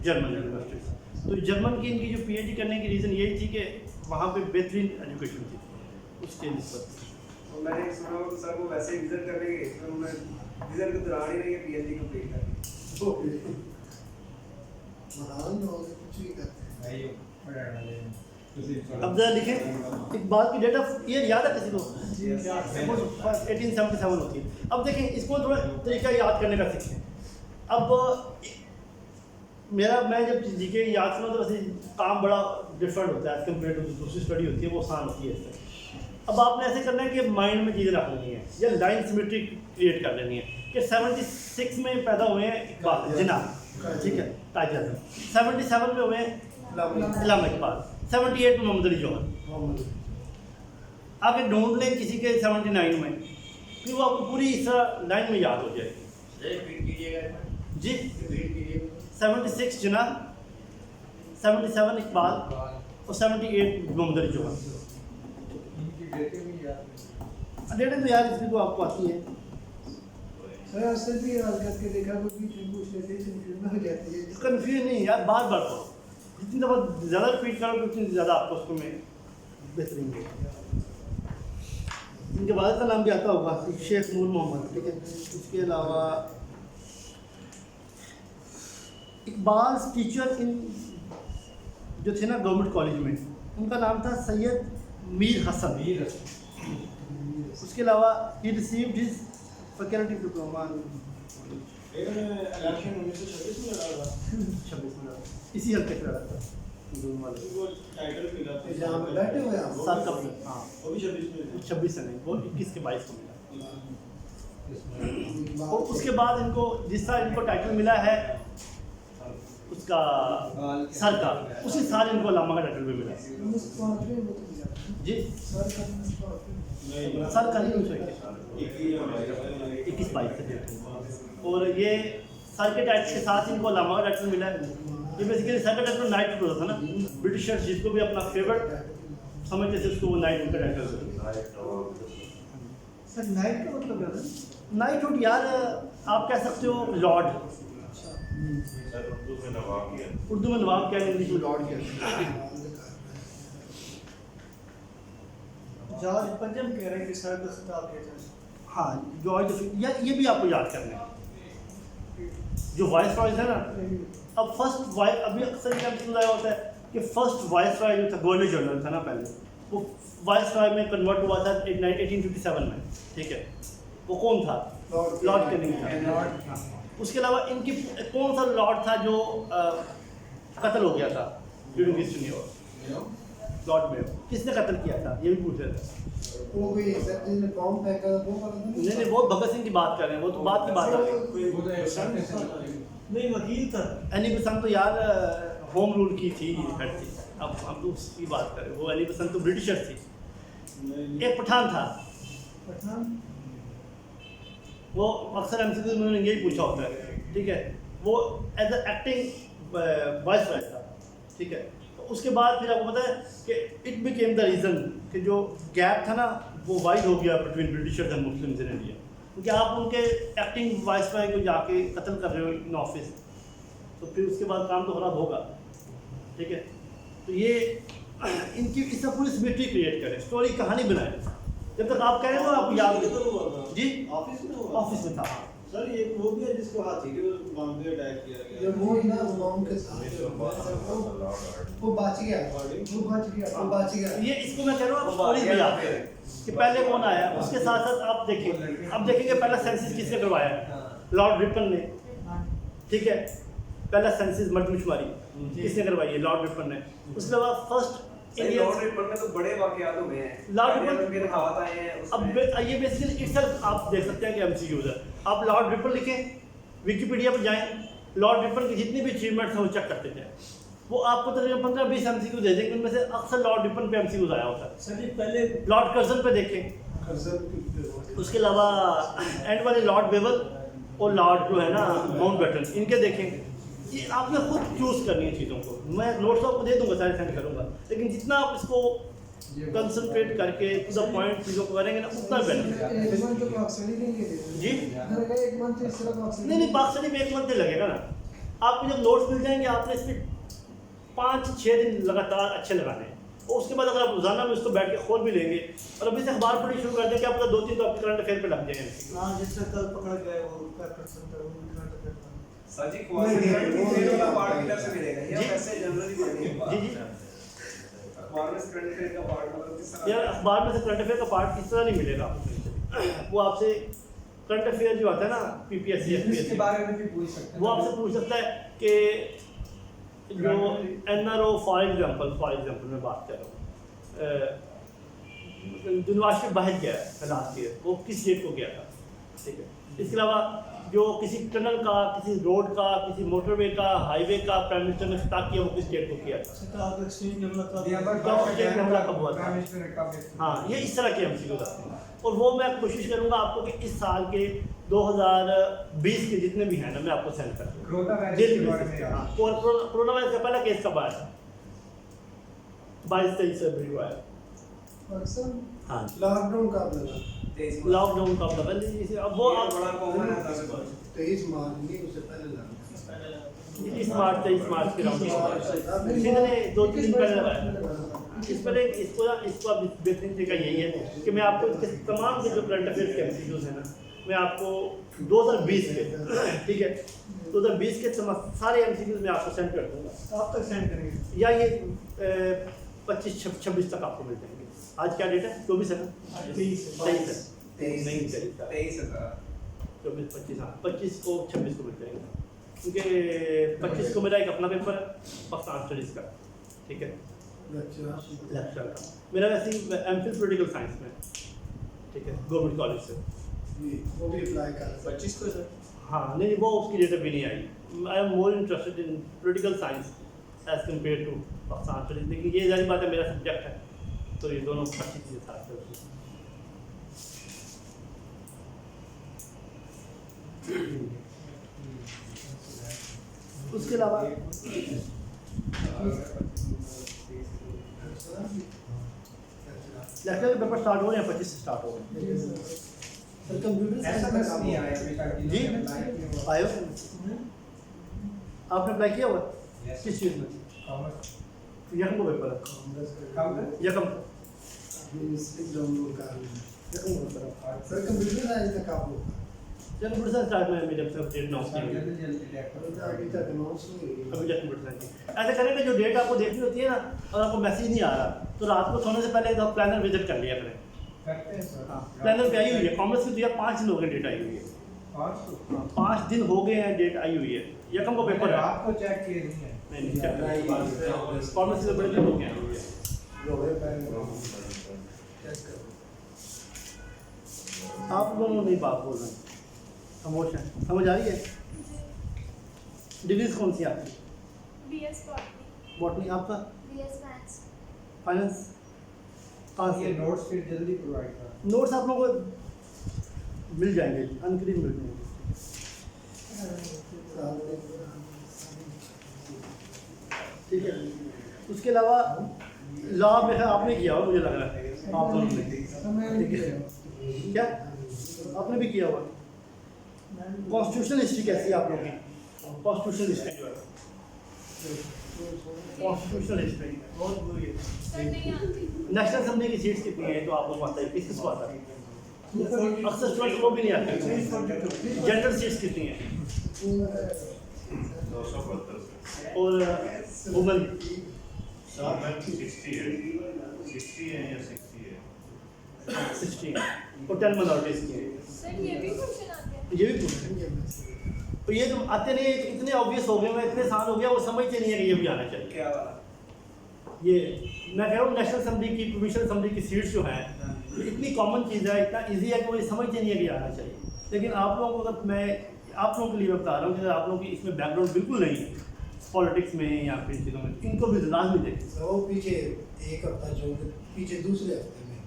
German universities. तो जर्मन की इनकी जो पीएचडी करने की रीज़न यही थी कि वहाँ पे बेहतरीन एजुकेशन थी उसके निस्बत। और मैंने सुना कि सर वो वैसे विजिट करने गए थे, उन्होंने विजिट के दौरान ही नहीं पीएचडी कंप्लीट कर महान लोग कुछ भी करते हैं। अब जरा लिखें इकबाल की डेट ऑफ ईयर याद है किसी को? 1877 होती है। अब देखें इसको थोड़ा तरीका याद करने का सीखें। अब मैं जब जीके याद करूँ तो वैसे काम बड़ा डिफरेंट होता है एज कम्पेयर टू दूसरी स्टडी होती है, वो आसान होती है इससे। अब आपने ऐसे करना है कि माइंड में चीज़ें रख लेनी है या लाइन सिमेट्री क्रिएट कर लेनी है कि 76 में पैदा हुए हैं इकबाल जिन्ना, ठीक है, ताज आजम। 77 में हुए हैं इल्हाम इकबाल, 78 में मोहम्मद अली जौहर। आगे ढूंढ लें किसी के 79 में, फिर वो आपको पूरी इस तरह लाइन में याद हो जाएगी जी। 76 जिन्ना, 77 इकबाल और 78 मोहम्मद अली जौहर। डेटें तो यार इसकी तो आपको आती है। सर असल भी याद करके देखा कोई भी चीज पूछ लेते हैं कंफ्यूजन हो जाती है। कन्फ्यूज नहीं यार, बार बार पढ़ो, जितनी दफ़ा ज़्यादा रिपीट करोगे उतनी ज़्यादा आपको उसको में बेहतरीन होगा। इनके बाद का नाम भी आता होगा शेख नूर मोहम्मद, ठीक है। इसके अलावा इकबाल टीचर इन जो थे ना गवर्नमेंट कॉलेज में, उनका नाम था सैयद मीर हसन। उसके अलावा he received his faculty diploma election 1926 में लड़ा था, 26 में इसी हल्के से लड़ा था। वो टाइटल मिला था जहाँ पे बैठे हुए हैं आप, सात कप हाँ, वो भी 26 में 26 से नहीं, वो 21 के 22 को मिला। इकबाल और उसके बाद इनको जिस साल इनको टाइटल मिला है उसका सर का, उसी साल इनको अल्लामा का टाइटल भी मिला 1905 में वो तो मिला जी। सर का 1905 सर का नहीं 21 22 से। और ये सर के टाइटल के साथ इनको अल्लामा का टाइटल मिला है। ये बेसिकली सर का टाइटल नाइट होता था ना, ब्रिटिशर्स जिसको भी अपना फेवरेट समझते थे उसको वो नाइट उनका टाइटल होता था। सर नाइट का मतलब क्या है? नाइट हुड यार आप कह सकते हो लॉर्ड, उर्दू में नवाब क्या है, इंग्लिश में लॉर्ड क्या है। जॉर्ज पंचम कह रहे हैं कि सर का खिताब किया जाए। हाँ जॉर्ज या ये भी आपको याद करना है जो वाइस रॉयज है ना। अब फर्स्ट वाइस अभी अक्सर क्या सुना होता है कि फर्स्ट वाइस रॉय जो था गवर्नर जनरल था ना पहले, वो वाइस रॉय में कन्वर्ट हुआ था 1857 में, ठीक है। वो कौन था? लॉर्ड कैनिंग था। उसके अलावा इनकी कौन सा लॉर्ड था जो कत्ल हो गया था ड्यूरिंग हिस्ट्री वॉर? लॉर्ड में किसने कत्ल किया था ये भी पूछ रहे थे। वो भी सर जिसने बॉम्ब फेंका था वो वाला नहीं? नहीं वो भगत सिंह की बात कर रहे हैं, वो तो बात की बात आ रही है। नहीं वकील था। एनी बसंत तो यार होम रूल की थी, हेड थी। अब हम तो उसकी बात करें, वो एनी बसंत तो ब्रिटिशर थी। एक पठान था, पठान वो अक्सर एमसीक्यू में उन्होंने यही पूछा होता है, ठीक है। वो as a acting viceroy था, ठीक है। तो उसके बाद फिर आपको पता है कि इट बिकेम द रीज़न कि जो गैप था ना वो वाइड हो गया between Britishers and Muslims in India, क्योंकि आप उनके एक्टिंग वाइस रॉय को जाके कत्ल कर रहे हो इन ऑफिस, तो फिर उसके बाद काम तो खराब होगा, ठीक है। तो ये इनकी इससे पूरी सिमेट्री क्रिएट करें, स्टोरी कहानी बनाए। जब तक आप कह रहे हो आप याद जी ऑफिस में हुआ। ऑफिस में था। सर ये वो भी है जिसको हाथी के बम पे अटैक किया गया। जब वो ही ना बॉम्ब के साथ वो बच गया, वो बच गया। ये इसको मैं कह रहा हूँ आप स्टोरी में याद करें कि पहले कौन आया। उसके साथ साथ आप देखिए, अब देखेंगे पहला सेंसस किसने करवाया? लॉर्ड रिपन ने, ठीक है। पहला सेंसस मर्दमशुमारी किसने करवाई है? लॉर्ड रिपन ने। उसके बाद फर्स्ट लॉर्ड रिपन में तो बड़े वाकयात हुए हैं, लॉर्ड रिपन के हाथ आए हैं अब ये बेसिकली इटसेल्फ आप देख सकते हैं कि एमसीक्यूज है। आप लॉर्ड रिपन लिखें, विकिपीडिया पर जाएं, लॉर्ड रिपन की जितनी भी अचीवमेंट्स हैं वो चेक करते थे। वो आपको तकरीबन 15-20 MCQ दे देंगे, उनमें से अक्सर लॉर्ड रिपन पे MCQ आया होता है। सर जी पहले लॉर्ड कर्जन पे देखें, उसके अलावा एंड वाले लॉर्ड बेवल और लॉर्ड जो है ना माउंटबेटन, इनके देखें। ये आपने खुद चूज़ करनी है चीज़ों को। मैं नोट्स आपको दे दूंगा, सारे सेंड करूँगा, लेकिन जितना आप इसको कंसंट्रेट करके टू द पॉइंट चीज़ों को करेंगे ना, उतना बेनिफिट है। एक मंथ तो पाकिस्तानी देंगे जी मैंने कहा एक मंथ इस तरह पाकिस्तानी नहीं, पाकिस्तानी में 1 मंथ लगेगा ना। आपको जब नोट्स मिल जाएंगे, आपने इसमें 5-6 दिन लगातार अच्छे लगाने हैं, और उसके बाद अगर आप रोजाना में उसको बैठ के खोल भी लेंगे और अभी से अखबार पढ़नी शुरू कर दें, क्या पता 2-3 तो आपके करंट अफेयर पे लग जाएंगे। हाँ, जिससे कल पकड़ गए वो पेपर सेंटर वो करंट अफेयर का। सर जी क्वालिटी वाला पार्ट किधर से मिलेगा? ये वैसे जनरली पढ़नी है जी जी अखबार में करंट अफेयर का पार्ट मतलब किस तरह? यार, अखबार में से करंट अफेयर का पार्ट किस तरह नहीं मिलेगा आपको। वो आपसे करंट अफेयर जो आता है ना, PPSC इसके बारे में भी पूछ सकते हैं। वो आपसे पूछ सकता है कि जो NRO फॉर एग्जांपल मैं बात कर रहा हूँ, यूनिवर्सिटी बाहर गया है लास्ट ईयर, वो किस डेट को गया था, ठीक है। इसके अलावा जो किसी टनल का, किसी रोड का, किसी मोटरवे का, हाईवे का प्राइम मिनिस्टर ने खिताब किया, वो किस डेट को किया था। हाँ, ये इस तरह के MCQ आते हैं, और वो मैं कोशिश करूँगा आपको कि इस साल के 2020 के जितने भी हैं ना, मैं आपको सेंड कर दूँ। कोरोना वायरस का पहला केस कब आया था? 22-23 फरवरी को आया। पाकिस्तान हाँ, लॉकडाउन का लगा लॉकडाउन कब लगा? अब वो ये बड़ा कॉमन है 10 बार। 23 मार्च नहीं, उससे पहले लगा। 23 मार्च के राउंड किसी ने 2-3 दिन पहले लगाया। इस पर इसको आप बेहतरीन तरीका यही है कि मैं आपको इसके तमाम जो करंट अफेयर्स के MCQs हैं ना, मैं आपको 2020 के, ठीक है, 2020 के सारे MCQs मैं आपको सेंड कर दूँगा। आप तक सेंड करेंगे या ये 25-26 तक आपको मिल जाएंगे। आज क्या डेट है? 24 है ना? 23 है। 23 है 24-25, हाँ, 25 को 26 को मिल जाएंगे, क्योंकि 25 को मेरा एक अपना पेपर है पाकिस्तान स्टडीज़ का, ठीक है, लेक्चर का। मेरा वैसे ही MPhil पॉलिटिकल साइंस में, ठीक है, गवर्नमेंट कॉलेज से। वो भी अप्लाई कर 25 को सर हाँ, नहीं, वो उसकी डेट अभी नहीं आई। I am more interested in political science as compare to Pakistan studies, लेकिन ये जारी बात है, मेरा सब्जेक्ट है, तो ये दोनों अच्छी चीज़ें साथ करती हैं। उसके अलावा लेक्चर के पेपर स्टार्ट हो रहे हैं, 25 से स्टार्ट हो रहे हैं। सर कंप्यूटर SMS नहीं आया अभी तक। जी? आयो आपने अप्लाई किया हुआ? Yes. किस चीज़ में? कॉमर्स यकम को पेपर है, कम है? यकम स्लिप डाउनलोड कर यकम को पेपर है। सर कंप्यूटर साइंस तक आप लोग जब कंप्यूटर साइंस स्टार्ट में मेरे अपडेट ना होती है, जल्दी देखो। अभी तक अनाउंस नहीं हुई अभी जब कंप्यूटर साइंस ऐसे करेंगे, जो डेट आपको देखनी होती है ना, अगर आपको मैसेज नहीं आ रहा तो रात को सोने से पहले तो प्लानर विजिट कर लिया करें। करते हैं सर। हाँ, प्लानर पे आई हुई है, कॉमर्स की तो यार 5 दिन हो गए डेट आई हुई है, 5 दिन हो गए हैं डेट आई हुई है। यकम को पेपर है, रात को चेक किए नहीं है। नहीं चेक कॉमर्स से बड़े दिन हो गए हैं। आप दोनों नहीं बात बोल रहे हैं, खामोश हैं, समझ आ रही है? डिग्रीज कौन सी आपकी? BS बॉटनी, बॉटनी, आपका BS मैथ्स। फाइनेंस कहाँ ये से? नोट्स फिर जल्दी प्रोवाइड कर। नोट्स आप लोगों को मिल जाएंगे, अनकरीब मिल जाएंगे। ठीक है, उसके अलावा लॉ में आपने किया हुआ, मुझे लग रहा है आप दोनों ने, ठीक है, क्या आपने भी किया हुआ? कॉन्स्टिट्यूशनल हिस्ट्री कैसी है आप लोगों की? कॉन्स्टिट्यूशनल हिस्ट्री जो है, कॉन्स्टिट्यूशनल हिस्ट्री बहुत बुरी है। सर नहीं आती। नेशनल असेंबली की सीट्स कितनी है तो आप लोगों को आता है? किसको आता है? अक्सर स्टूडेंट्स को भी नहीं आती। जनरल सीट्स कितनी है? 272 और वुमेन 60 है या 60 है 16 और 10 माइनॉरिटीज की है। सर ये भी क्वेश्चन आते हैं। ये भी पूछेंगे, तो ये तो आते नहीं है, इतने ऑब्वियस हो गए, मैं इतने साल हो गया वो समझते नहीं है कि ये भी आना चाहिए। क्या वाला? ये मैं कह रहा हूँ नेशनल असेंबली की, प्रोविंशियल असेंबली की सीट्स जो हैं, ये इतनी कॉमन चीज़ है, इतना इजी है कि वो ये समझते नहीं है कि आना चाहिए। लेकिन आप लोगों को अगर मैं आप लोगों के लिए मैं बता रहा हूँ कि आप लोगों की इसमें बैकग्राउंड बिल्कुल नहीं है पॉलिटिक्स में या फिर चीज़ों में, इनको भी लाजमी देखें। तो वो पीछे एक हफ्ता जो पीछे दूसरे हफ्ते में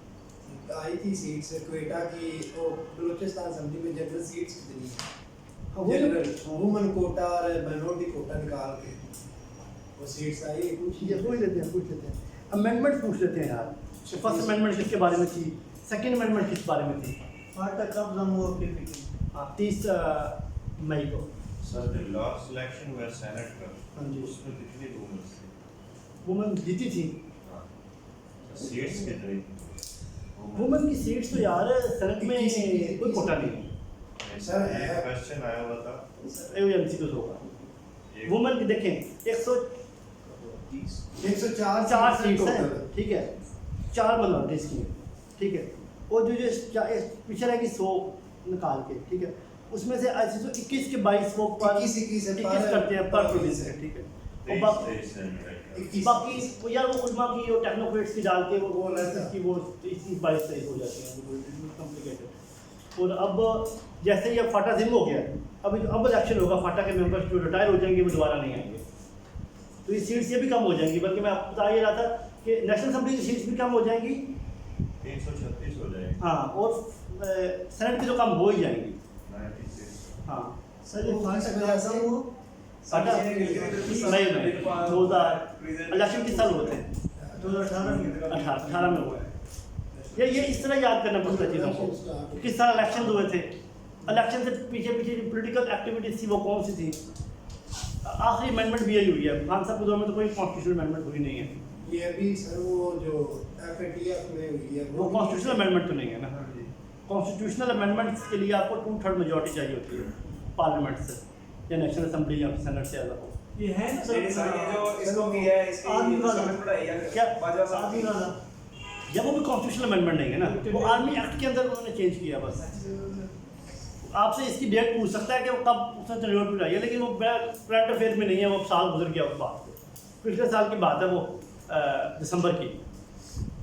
आई थी सीट्स क्वेटा की, वो बलूचिस्तान असेंबली में जनरल सीट्स कितनी है, जनरल वुमेन कोटा और माइनॉरिटी कोटा निकाल के वो सीट्स आई। पूछ लेते हैं अमेंडमेंट पूछ लेते हैं यार। फर्स्ट अमेंडमेंट किसके बारे में थी, सेकंड अमेंडमेंट किस बारे में थी? फाटा कब जम हुआ फिर मीटिंग? हाँ 30 मई को। सर द लास्ट इलेक्शन हुआ सेनेट का, हाँ जी। उसमें कितनी वुमेन थी? वुमेन जीती थी। सीट्स कितनी? वुमेन की सीट्स तो यार सेनेट में 21 की कोई कोटा नहीं है। सर, एक क्वेश्चन आया हुआ था एमसी तो होगा। वुमेन की देखें 104 4 सीट्स हैं, ठीक है, 4 माइनॉरिटीज़ की, ठीक है, और जो पिछड़ है कि 100 निकाल के, ठीक है, उसमें से ऐसे तो 21 के 22 वो पर 21 करते हैं पर प्रोविंस है, ठीक है, और बाकी 21 बाकी वो यार वो उलमा की और टेक्नोक्रेट्स की डाल के वो की वो 22-23 हो जाती हैं, कॉम्प्लिकेटेड। और अब जैसे ये फाटा जिम हो गया, अब इलेक्शन होगा, फाटा के मेंबर्स जो रिटायर हो जाएंगे वो दोबारा नहीं आएंगे, तो ये सीट्स ये भी कम हो जाएंगी। बल्कि मैं आपको बता ये रहा था कि नेशनल असेंबली की सीट्स भी कम हो जाएंगी, 336 हो जाएगी। हाँ, और सेनेट की तो कम हो ही जाएंगी। 96। हाँ सर ये फाटा में ऐसा हुआ फाटा नहीं 2000 इलेक्शन किस साल हुए थे? 2018 में हुआ है। ये इस तरह याद करना पड़ता है चीज़ों को, किस तरह इलेक्शन हुए थे, इलेक्शन से पीछे पीछे जो पोलिटिकल एक्टिविटीज थी वो कौन सी थी। आखिरी अमेंडमेंट भी यही हुई है, खान साहब के दौर में तो कोई कॉन्स्टिट्यूशनल अमेंडमेंट हुई नहीं है। ये भी सर वो जो FATF में हुई है वो कॉन्स्टिट्यूशनल अमेंडमेंट तो नहीं है ना। कॉन्स्टिट्यूशनल अमेंडमेंट्स के लिए आपको 2/3 मेजॉरिटी चाहिए होती है पार्लियामेंट से या नेशनल असेंबली या सेनेट से अलग हो। ये है ना ये जो इसको किया है आदमी इसकी वाला। समझ पड़ाई है क्या? बाजवा साहब आदमी की। वाला या वो भी कॉन्स्टिट्यूशनल अमेंडमेंट नहीं है ना, वो आर्मी एक्ट के अंदर उन्होंने चेंज किया बस। आपसे इसकी डेट पूछ सकता है कि वो कब उसने जरूरत पड़ी है, लेकिन वो करंट अफेयर में नहीं है, वो साल गुजर गया उस बात से, पिछले साल की बात है वो दिसंबर की।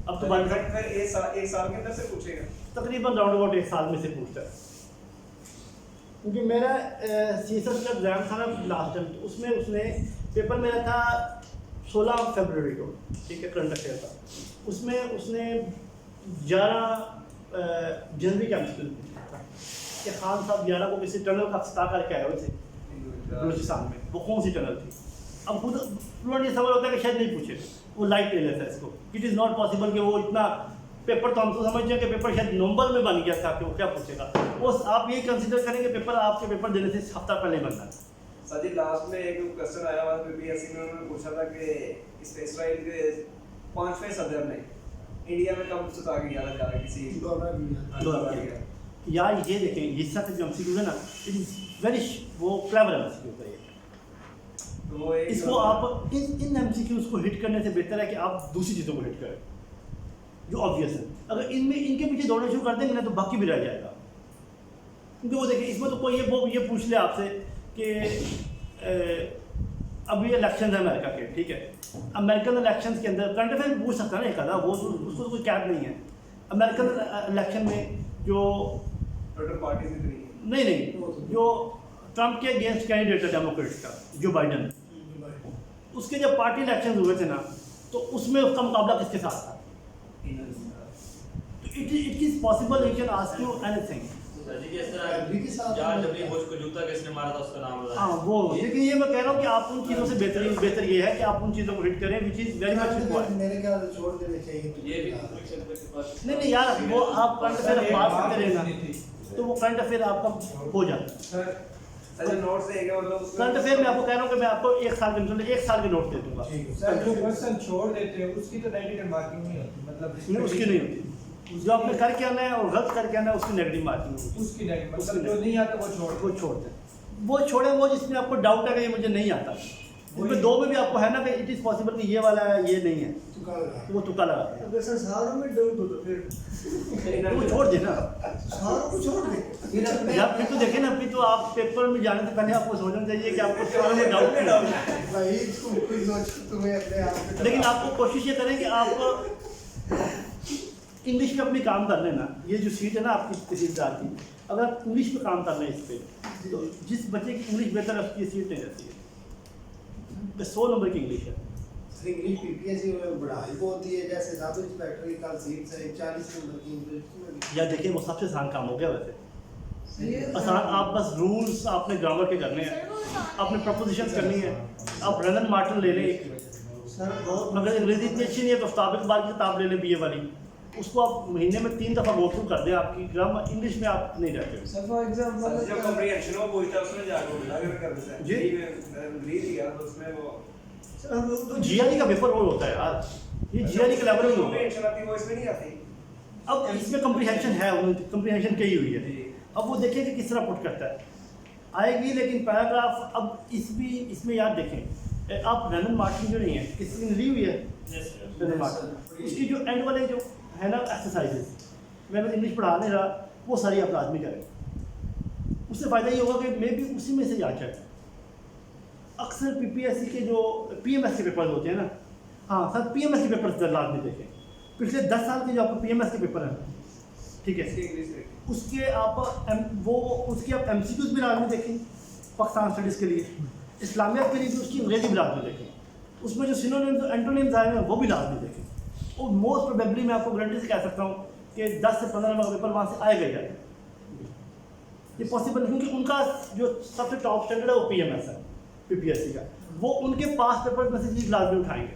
अब तो बात फिर एक साल के अंदर से पूछेगा। तकरीबन राउंड अबाउट 1 साल में से पूछता है, क्योंकि मेरा CSS का एग्जाम था ना लास्ट टाइम, तो उसमें उसने पेपर मेरा था 16 फरवरी को, ठीक है, करंट अफेयर था, उसमें उसने 11 जनवरी का एमसीक्यू पूछा था कि खान साहब 11 को किसी टनल का अफ्ताह करके आए हुए थे बलूचिस्तान में, वो कौन सी टनल थी। अब खुद फ्लुएंट ये सवाल होता है कि शायद नहीं पूछे, वो लाइट ले लेता है इसको। इट इज़ नॉट पॉसिबल कि वो इतना पेपर, तो हम तो समझते हैं कि पेपर शायद नवंबर में बन गया था कि वो क्या पूछेगा, वो आप ये कंसिडर करें कि पेपर आपके पेपर देने से हफ्ता पहले बनना था। सर जी लास्ट में एक क्वेश्चन आया हुआ PPSC में, उन्होंने पूछा था कि इस्राइल के 5वें सदर ने इंडिया में कब सुता गया था किसी दौरा किया। दौरा किया। यार ये देखें, ये सब जो एमसीक्यू है ना, इट इज़ वेरी वो क्लेवर एमसीक्यू है ये। तो वो एक इसको आप इन एमसीक्यूज को हिट करने से बेहतर है कि आप दूसरी चीज़ों को हिट करें जो ऑब्वियस है। अगर इनमें इनके पीछे दौड़ना शुरू कर देंगे ना तो बाकी भी रह जाएगा, क्योंकि वो देखिए इसमें तो कोई ये पूछ ले आपसे कि अब ये इलेक्शन है अमेरिका के, ठीक है, अमेरिकन इलेक्शंस के अंदर करंट अफेयर पूछ सकता है ना एक आधा, वो उसको कोई कैद नहीं है। अमेरिकन इलेक्शन में जो टोटल पार्टीज इतनी नहीं जो ट्रंप के अगेंस्ट कैंडिडेट है डेमोक्रेट्स का, जो बाइडन, उसके जब पार्टी इलेक्शन हुए थे ना, तो उसमें उसका मुकाबला किसके साथ था। It is possible you can ask you anything. हाँ वो, लेकिन ये मैं कह रहा हूँ कि आप उन चीज़ों से बेहतर ये है कि आप उन चीज़ों को हिट करें which is very much required. मेरे ख्याल से छोड़ देने चाहिए। नहीं यार, वो आप करंट अफेयर बात करते रहेगा तो वो करंट अफेयर आपका हो जाता है। अच्छा नोट से एक मतलब करंट अफेयर में आपको कह रहा हूँ कि मैं आपको 1 साल के 1 साल के नोट दे दूंगा। सर जो क्वेश्चन छोड़ देते हैं उसकी तो नेगेटिव मार्किंग नहीं होती, मतलब नहीं, उसकी नहीं होती। जो आपने करके आना है और गलत करके आना है उसकी नेगेटिव मार्किंग होती है। उसकी नेगेटिव मतलब जो नहीं आता वो छोड़ते हैं, वो छोड़े वो जिसमें आपको डाउट है कि ये मुझे नहीं आता, जिसमें 2 में भी आपको है ना कि इट इज़ पॉसिबल कि ये वाला है ये नहीं है, तो वो तुक्का लगा दें। अगर संसारों में डाउट हो तो फिर तो वो छोड़ देना सारों को छोड़ दे। या फिर तो देखें ना, फिर तो आप पेपर में जाने से पहले आपको सोचना चाहिए कि आपको सारों में डाउट क्यों है। भाई तुम खुद सोचो, तुम्हें अपने आप पे लेकिन आपको कोशिश ये करें कि आप इंग्लिश में अपनी काम कर लेना। ये जो सीट है ना आपकी तहसीलदार की, अगर आप इंग्लिश में काम कर लें इस पर तो जिस बच्चे की इंग्लिश बेहतर है उसकी सीट नहीं रहती है। 100 नंबर की इंग्लिश है। सर इंग्लिश पीपीएससी में बढ़ाई बहुत होती है, जैसे सब इंस्पेक्टर की कल सीट है 40 नंबर की इंग्लिश। या देखिए वो सबसे आसान काम हो गया वैसे। सही है आसान, आप बस रूल्स आपने ग्रामर के करने हैं, सर वो आसान आपने है। प्रपोजिशन करनी है। आप रनन मार्टिन ले लें एक, सर बहुत मगर अंग्रेजी इतनी अच्छी नहीं है तो अफ्ताब इकबाल की किताब ले लें BA वाली, उसको आप महीने में 3 दफ़ा गो थ्रू कर दें, आपकी ग्रामर इंग्लिश में आप नहीं रहते। सर फॉर एग्जांपल जो कॉम्प्रिहेंशन वो पूछता है उसमें जाकर बोला अगर कर देता है जी। रीड किया तो उसमें वो तो GRE का पेपर रोल होता है यार, ये GRE के लेवल में होगा। कॉम्प्रिहेंशन आती है वो इसमें नहीं आती। अब इसमें कम्प्रीहेंशन है, उन्होंने कम्प्रीहेंशन कही हुई है। जी। अब वो देखें कि किस तरह पुट करता है, आएगी। लेकिन पैराग्राफ अब इसमें याद देखें, आप रनन मार्टिन जो नहीं है किसी ने ली हुई है रनन मार्टिन, उसकी जो एंड वाले जो है ना एक्सरसाइजेस, मैं इंग्लिश पढ़ा नहीं रहा, वो सारी आप लाजमी करें। उससे फ़ायदा ये होगा कि मे भी उसी में से याद जाए। अक्सर PPSC के जो PMS के पेपर होते हैं ना, हाँ सर PMS के पेपर लाजमी देखें। पिछले 10 साल के जो आपको PMS के पेपर हैं, ठीक है, इसकी इंग्लिश देखी। उसके आप उसके आप MCQs भी लाजमी देखें पाकिस्तान स्टडीज़ के लिए, इस्लामियात के लिए भी उसकी अंग्रेजी भी लाजमी देखें, उसमें जो सिनोनिम्स एंटोनिम्स आए हैं वो भी लाजमी देखें। और मोस्ट प्रोबेबली मैं आपको गारंटी से कह सकता हूँ कि 10 से 15 नंबर का पेपर वहाँ से आएगा ही आएगा। ये पॉसिबल नहीं, क्योंकि उनका जो सबसे टॉप स्टैंडर्ड है वो PMS है PPSC का। वो उनके पास पेपर में से चीज़ लाजमी उठाएंगे,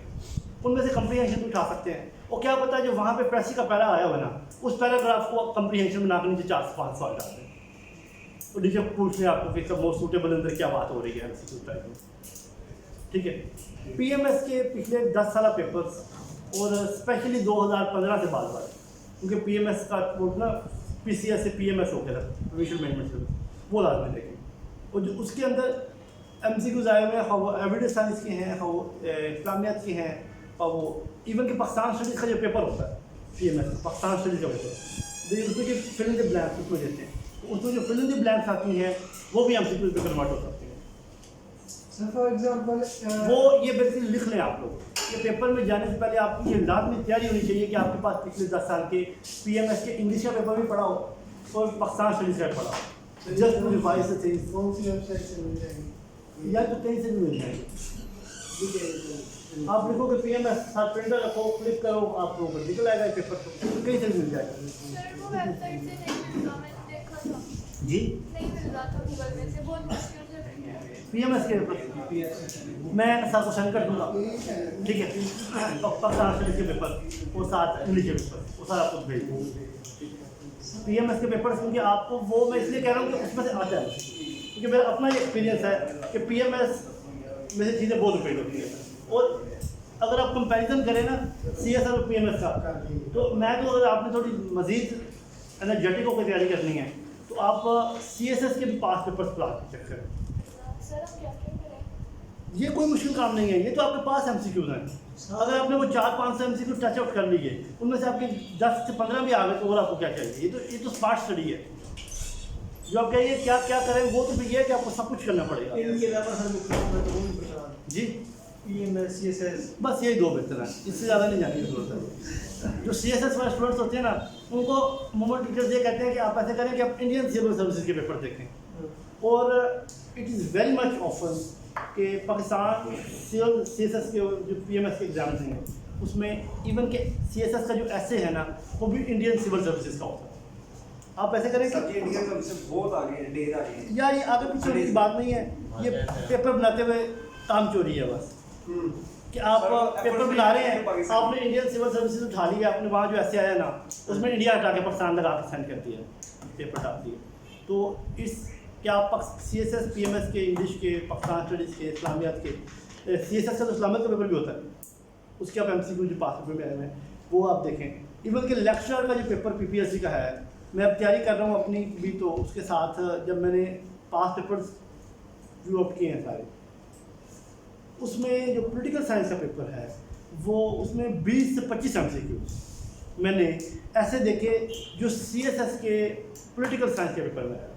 उनमें से कम्प्रीहेंशन उठा सकते हैं। और क्या पता है जो वहाँ पे प्रेसी का पैरा आया हुआ ना, उस पैराग्राफ को आप कम्प्रीहेंशन में ना के नीचे 4 से 5 सवाल डालते हैं तो नीचे पूछ लें आपको कि सब मोस्ट सूटेबल अंदर क्या बात हो रही है MCQ टाइप में, ठीक है। PMS के पिछले 10 साल पेपर्स और स्पेशली 2015 से बाद बार, क्योंकि PMS का कोर्स ना PCS से PMS हो गया था, प्रोविजनल मैनेजमेंट सर्विस, वो लाजमी देखें। और जो उसके अंदर MCQs आए हुए हैं, हाँ वो एविडेंस साइंस के हैं, हाँ वो इस्लामियात के हैं, और वो इवन कि पाकिस्तान स्टडीज़ का जो पेपर होता है PMS पाकिस्तान स्टडीज़ का पेपर, तो उसमें जो फिल इन द ब्लैंक्स उसमें देते हैं, तो उसमें जो फिल इन द ब्लैंक्स आती हैं वो भी MCQs पे कन्वर्ट हो सकती हैं। सर फॉर एग्जांपल वो ये बेसिकली लिख लें आप लोग, ये पेपर में जाने से पहले आपकी ये लाजमी तैयारी होनी चाहिए कि आपके पास पिछले 10 साल के PMS के इंग्लिश का पेपर भी पढ़ा हो और पाकिस्तान स्टडीज़ का पढ़ा हो, just to revise the things, कौन सी वेबसाइट से मिल जाएगी? या तो कहीं से भी मिल जाएगी। आप लिखोगे PMS साथ प्रिंटर रखो, क्लिक करो, आप लोगों को निकल आएगा पेपर, तो कहीं से भी मिल जाएगा। सर वो वेबसाइट से नहीं मिल रहा, मैंने देखा था, जी नहीं मिल रहा था गूगल में से, बहुत मुश्किल से मिल गया। PMS के पेपर मैं सर को सेंड कर दूंगा, ठीक है, पाकिस्तान स्टडीज़ के पेपर वो साथ इंग्लिश के पेपर वो सारा कुछ भेज दूँगा। PMS के पेपर क्योंकि आपको वो मैं इसलिए कह रहा हूँ कि उसमें से आता है, क्योंकि मेरा अपना ये एक्सपीरियंस है कि PMS में से चीज़ें बहुत रिपीट होती हैं। और अगर आप कंपैरिजन करें ना CSR और PMS का, तो मैं तो अगर आपने थोड़ी मज़ीद एनर्जेटिक होकर तैयारी करनी है तो आप CSS के भी पास पेपर्स क्लास चेक करें। सर हम क्या क्या करें? ये कोई मुश्किल काम नहीं है, ये तो आपके पास MCQs हैं। अगर आपने वो 4-5 MCQ टच आउट कर लिए, उनमें से आपके 10 से 15 भी आ गए तो और आपको क्या चाहिए? ये तो स्मार्ट स्टडी है। जो आप कहिए क्या क्या करें, वो तो फिर ये है कि आपको सब कुछ करना पड़ेगा। इनके अलावा सर मैं तो वो भी परेशान जी PMS CSS बस यही 2 बेहतर हैं, इससे ज़्यादा नहीं जाने की ज़रूरत है। जो CSS वाले स्टूडेंट्स होते हैं ना, उनको मोमेंट टीचर्स ये कहते हैं कि आप ऐसे करें कि आप इंडियन सिविल सर्विसेज के पेपर देखें। और it is very much often कि पाकिस्तान सिविल CSS के जो PMS के एग्ज़ाम्स हैं उसमें इवन के CSS का जो ऐसे है ना वो भी इंडियन सिविल सर्विसेज का होता है। आप ऐसे करें सब कि इंडिया का से बहुत आगे है, ढेर आगे है। यार ये आगे पीछे होने की बात नहीं है, ये पेपर बनाते हुए काम चोरी है बस कि आप पेपर बना रहे हैं, आपने इंडियन सिविल सर्विसेज उठा लिया, आपने वहाँ जो ऐसे आया ना उसमें इंडिया हटा के पाकिस्तान लगा के सेंड कर दिया, पेपर डाल दिया। तो इस क्या आप CSS PMS के इंग्लिश के पाकिस्तान स्टडीज़ के इस्लामियात के CSS का तो इस्लामियात का पेपर भी होता है, उसके आप MCQ जो पास पेपर में आए हुए हैं वो आप देखें। इवन के लेक्चर का जो पेपर PPSC का है, मैं अब तैयारी कर रहा हूँ अपनी भी, तो उसके साथ जब मैंने पास पेपर्स व्यू अप किए हैं सारे, उसमें जो पॉलिटिकल साइंस का पेपर है वो उसमें 20 से 25 MCQ मैंने ऐसे देखे जो CSS के पॉलिटिकल साइंस के पेपर में है।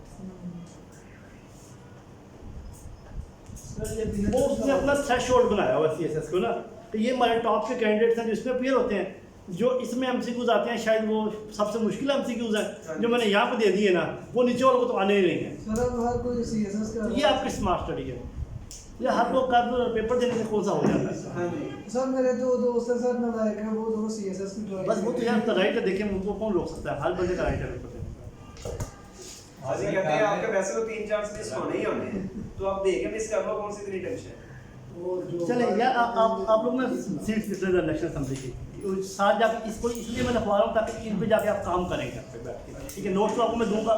वो उसने अपना थ्रेशोल्ड बनाया हुआ CSS को ना, तो ये हमारे टॉप के कैंडिडेट्स हैं जो इसमें अपीयर होते हैं, जो इसमें एमसीक्यूज आते हैं शायद वो सबसे मुश्किल एमसीक्यूज है जो मैंने यहाँ पे दे दिए ना, वो नीचे वालों को तो आने ही नहीं है। सर अब हर कोई सीएसएस का ये आपकी स्मार्ट स्टडी है, ये हर लोग का पेपर देने से कौन सा हो जाता है। हाँ जी सर मेरे जो दोस्त हैं सर नालायक हैं, वो दोनों सीएसएस की ड्राइंग बस वो तो यार राइट है, देखें उनको कौन रोक सकता है, हर बंदे का राइट है पेपर देने का। अजी कहते हैं आपके वैसे तो 3-4 मिस होने ही होने हैं, तो आप देख के मिस कर लो, कौन सी इतनी टेंशन है। और जो चले यार आप लोग ना सीट्स लिख लेते हैं इलेक्शन असेंबली की, साथ जाके इसको इसलिए मैं लिखवा रहा हूँ ताकि इन पे जाके आप काम करेंगे घर पे बैठ के, ठीक है। नोट्स तो आपको मैं दूंगा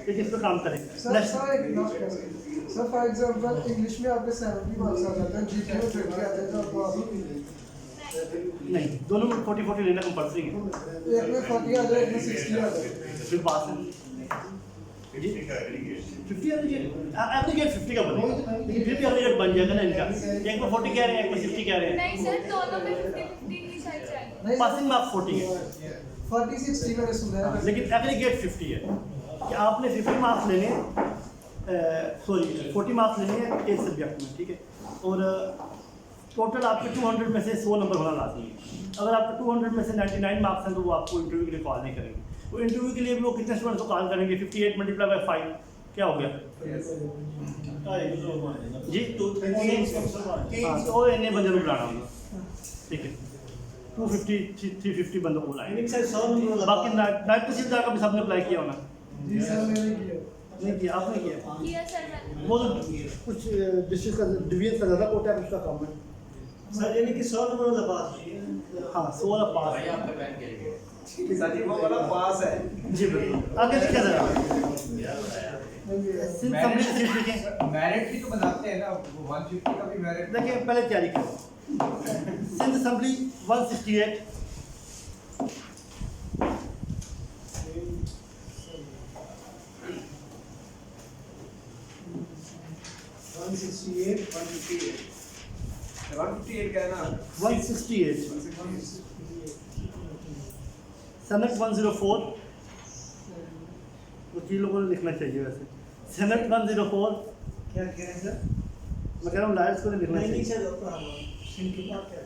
लेकिन इस पे काम करेंगे। सर एक last question sir, for example English में आपके 70 मार्क्स आ जाते हैं, जीके में 50 आ जाते हैं, तो आपको नहीं, दोनों में 40-40 लेना कंपल्सरी है। एक में 40 आ जाए, एक में 60 आ जाए। फिर बात है 50 का एग्रीगेट 50 एग्रीगेट 50 का बनेगा, लेकिन फिर भी एग्रीगेट बन जाएगा ना इनका। एक में 40 कह रहे हैं, एक में 60 कह रहे हैं, नहीं सर, दोनों में 50-50 ही शायद चाहिए। नहीं पासिंग मार्क्स 40 है 40-60 मैंने सुना है। लेकिन एग्रीगेट 50 है कि आपने 50 मार्क्स लेने हैं, सॉरी 40 मार्क्स लेने हैं एक सब्जेक्ट में, ठीक है। और टोटल आपके 200 में से 100 नंबर होना लाजमी है। अगर आपके 200 में से 99 मार्क्स हैं तो वो आपको इंटरव्यू के लिए कॉल नहीं करेंगे। वो इंटरव्यू के लिए भी वो कितने स्टूडेंट्स को कॉल करेंगे, 58 मल्टीप्लाई बाय 5 क्या हो गया जी, हाँ, तो इन्हें बंदे को बुलाना होगा, ठीक है। 250-350 बंदों को बुलाएंगे, बाकी नाइट तहसीलदार का भी सबने अप्लाई किया होना। जी सर मैंने किया। नहीं किया, आपने किया? किया सर मैंने। वो तो कुछ डिस्ट्रिक्ट का डिवीजन का ज़्यादा कोटा है, उसका कम है। सर यानी कि 100 नंबर वाला पास। हाँ 16 पास है। सर जी वो वाला पास है। जी बिल्कुल, आगे लिखिए ज़रा। सिंध असेंबली की सीट लिखें। मेरिट भी तो बनाते हैं ना, 150 का भी मेरिट। देखिए पहले तैयारी करो। सिंध असेंबली 168, का है ना 168 सनक 104, वकील लोगों ने लिखना चाहिए वैसे। सनक 104, क्या कह रहे हैं सर? मैं कह रहा हूँ लायर्स को नहीं लिखना नहीं चाहिए। सर, सिंध के बाद क्या है?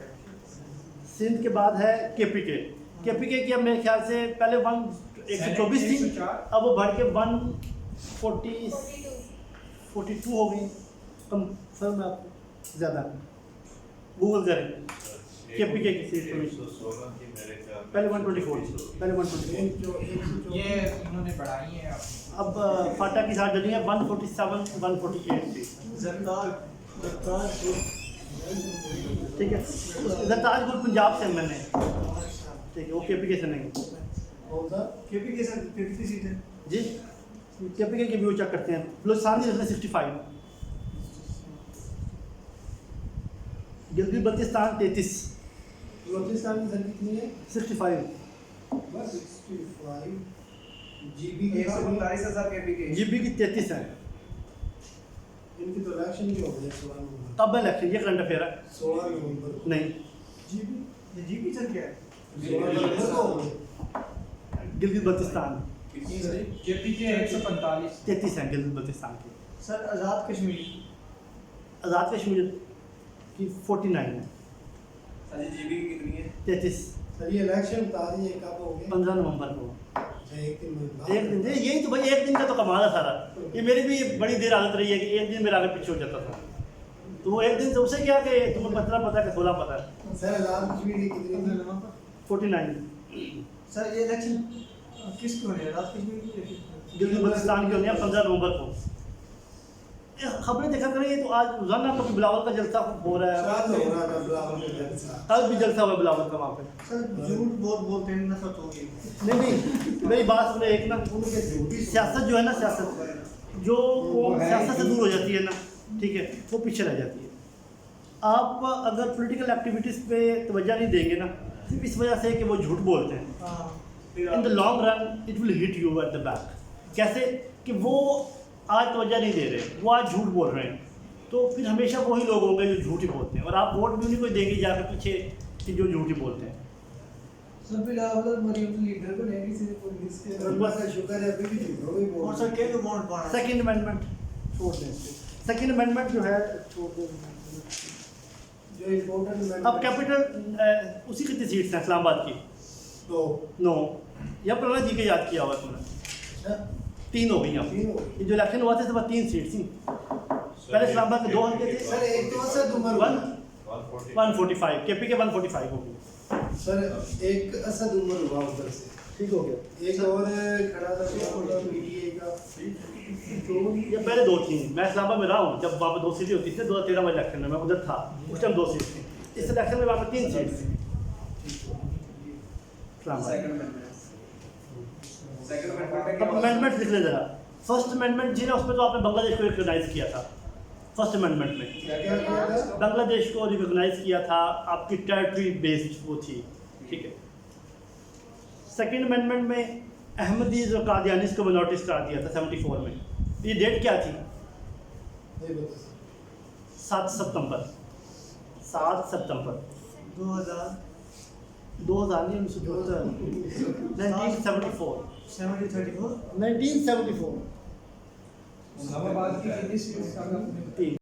सिंध के बाद है केपीके। केपीके की अब मेरे ख्याल से पहले 124 थी, अब वो बढ़ के 140 42 हो गई। कम सर मैं आपको ज़्यादा गूगल करें केपीके की सीट कमी। 116 की मेरे ख्याल में पहले 124, पहले 124। ये इन्होंने बढ़ाई है अब फाटा की साथ डली है 147 148 थी, जरदार ठीक है। जरदार गुल पंजाब से मैंने, ठीक है, वो केपीके से नहीं। कौन सा? केपी के सर 50 सीट है। जी केपीके के व्यू चेक करते हैं। बलूचिस्तान की 65, गिलगित बल्तिस्तान 33, बलूचिस्तान की संख्या कितनी है? 65, बस 65। जीबी की 145,000 के पी जीबी की 33 है। इनकी तो इलेक्शन ही हो गया 16 नवंबर। तब इलेक्शन, ये करंट अफेयर है 16 नवंबर को। नहीं। जीबी ये जीबी सर क्या है? 16 नवंबर को हो गया। गिलगित बल्तिस्तान केपीके 145 33 है गिलगित बल्तिस्तान की। सर आज़ाद कश्मीर आज़ाद कश्मीर की 49 है। सर जी जीबी की कितनी है? 33, सर ये इलेक्शन बता दीजिए कब हो गया? 15 नवंबर को। अच्छा, एक दिन में बाद। एक दिन यही तो भाई, एक दिन का तो कमाल है सारा। ये मेरी भी बड़ी देर आदत रही है कि एक दिन मेरा आगे पीछे हो जाता था, तो वो एक दिन से उसे क्या कि तुम्हें 15 पता है कि 16 पता है। सर आज़ाद कश्मीर की कितनी थी? 49 सर ये इलेक्शन किसकी हो रही है? आज़ाद कश्मीर की या किसकी? गिलगित बल्तिस्तान की होनी है 15 नवंबर को। ये खबरें देखा करें, ये तो आज रोजाना कभी बिलावल का जलसा हो रहा है, शायद हो रहा था बिलावल का जलसा। कल भी जलसा हुआ बिलावल का वहाँ पे। सर झूठ बहुत बोलते हैं, नफरत हो गई। नहीं मेरी बात सुने एक ना, सियासत जो है ना, सियासत जो सियासत से दूर हो जाती है ना, ठीक है, वो पीछे रह जाती है। आप अगर पॉलिटिकल एक्टिविटीज़ पे तवज्जो नहीं देंगे ना, सिर्फ इस वजह से कि वो झूठ बोलते हैं, in the long run it will hit you at the back. कैसे कि वो आज तवज्जो नहीं दे रहे, वो आज झूठ बोल रहे हैं, तो फिर हमेशा वही लोग होंगे जो झूठ ही बोलते हैं, और आप वोट भी उन्हीं को देंगे जाकर पीछे कि जो झूठ ही बोलते हैं। सर बिलावल मरियम लीडर बनेगी सिर्फ पुलिस के। अल्लाह का शुक्र है अभी भी झूठों में बोल और सर क्या तो बॉन्ड पा रहा है? सेकेंड अमेंडमेंट छोड़ दें, सेकेंड अमेंडमेंट जो है छोड़ दें। जो इम्पोर्टेंट अब कैपिटल उसी कितनी सीट्स हैं इस्लामाबाद की? तो नो, या पुराना जी के याद किया हुआ तुमने। अच्छा 3 हो गई यहाँ। तीन हो गई। ये जो इलेक्शन हुआ था इसमें 3 सीट थी। पहले इस्लामाबाद के 2 हल्के थे। सर एक तो असद उमर 145, केपी के 145 हो गई। सर एक असद उमर हुआ उधर से, ठीक हो गया। एक और खड़ा था पीटीए का। तो ये पहले 2 थी। मैं इस्लामाबाद में रहा हूँ जब वहाँ पर 2 सीटें होती थी। 2013 में इलेक्शन में मैं उधर था, उस टाइम 2 सीट थी। इस इलेक्शन में वहाँ पर 3 सीट थी। अब अमेंडमेंट लिख ले जरा। फर्स्ट अमेंडमेंट जी ना, उसमें तो आपने बांग्लादेश को रिकॉग्नाइज किया था। फर्स्ट अमेंडमेंट में क्या क्या किया था? बांग्लादेश को रिकॉग्नाइज किया था, आपकी टेरिटरी बेस्ड वो थी, ठीक है। सेकंड अमेंडमेंट में अहमदीज और कादियानीज को माइनॉरिटीज करार दिया था 74 में। ये डेट क्या थी? नहीं बता सर। 7 सितंबर 2000 नहीं 1974 1974 इस्लामाबाद की कितनी सीट्स का आपने? 3